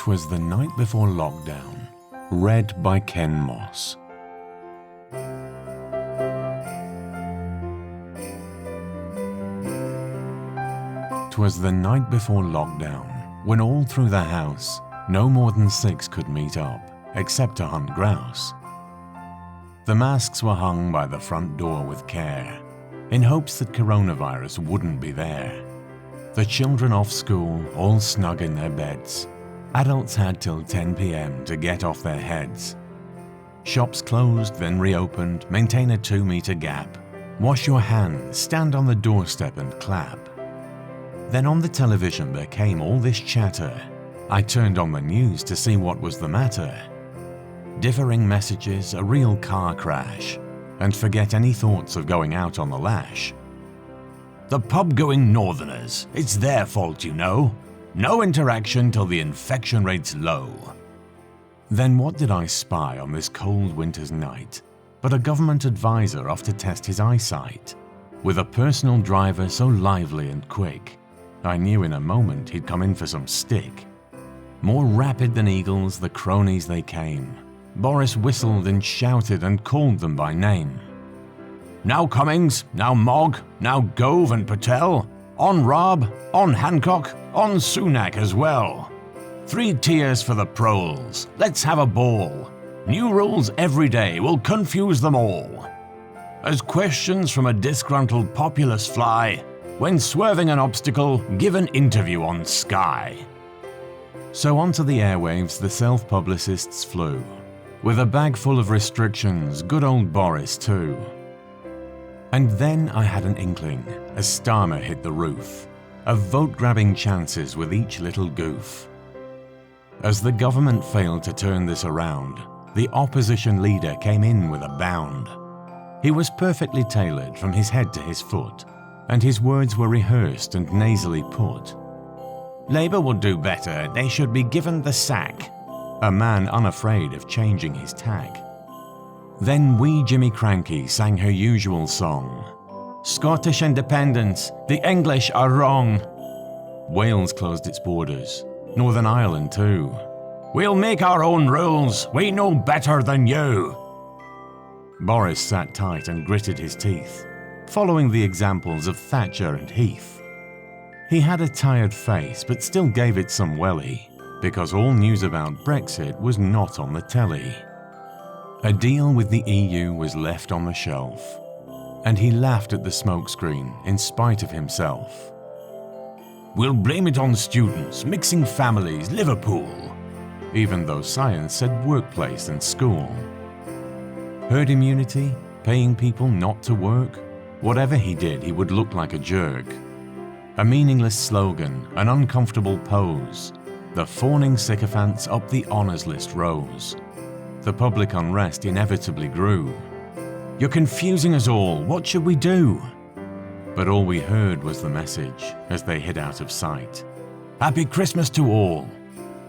'Twas the night before lockdown, read by Ken Moss. 'Twas the night before lockdown, when all through the house, no more than 6 could meet up, except to hunt grouse. The masks were hung by the front door with care, in hopes that coronavirus wouldn't be there. The children off school, all snug in their beds. Adults had till 10 p.m. to get off their heads. Shops closed, then reopened, maintain a 2-meter gap. Wash your hands, stand on the doorstep and clap. Then on the television there came all this chatter. I turned on the news to see what was the matter. Differing messages, a real car crash, and forget any thoughts of going out on the lash. The pub-going northerners, it's their fault, you know. No interaction till the infection rate's low. Then what did I spy on this cold winter's night but a government advisor off to test his eyesight? With a personal driver so lively and quick, I knew in a moment he'd come in for some stick. More rapid than eagles, the cronies they came. Boris whistled and shouted and called them by name. Now Cummings, now Mogg, now Gove and Patel. On Raab, on Hancock, on Sunak as well. 3 tiers for the proles, let's have a ball. New rules every day will confuse them all. As questions from a disgruntled populace fly, when swerving an obstacle, give an interview on Sky. So onto the airwaves the self-publicists flew, with a bag full of restrictions, good old Boris too. And then I had an inkling, as Starmer hit the roof, of vote-grabbing chances with each little goof. As the government failed to turn this around, the opposition leader came in with a bound. He was perfectly tailored from his head to his foot, and his words were rehearsed and nasally put. Labour would do better, they should be given the sack. A man unafraid of changing his tack. Then wee Jimmy Cranky sang her usual song. Scottish independence, the English are wrong. Wales closed its borders, Northern Ireland too. We'll make our own rules, we know better than you. Boris sat tight and gritted his teeth, following the examples of Thatcher and Heath. He had a tired face but still gave it some welly, because all news about Brexit was not on the telly. A deal with the EU was left on the shelf, and he laughed at the smokescreen in spite of himself. We'll blame it on students, mixing families, Liverpool, even though science said workplace and school. Herd immunity, paying people not to work, whatever he did he would look like a jerk. A meaningless slogan, an uncomfortable pose, the fawning sycophants up the honours list rose. The public unrest inevitably grew. You're confusing us all, what should we do? But all we heard was the message as they hid out of sight. Happy Christmas to all.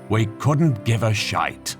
We couldn't give a shite.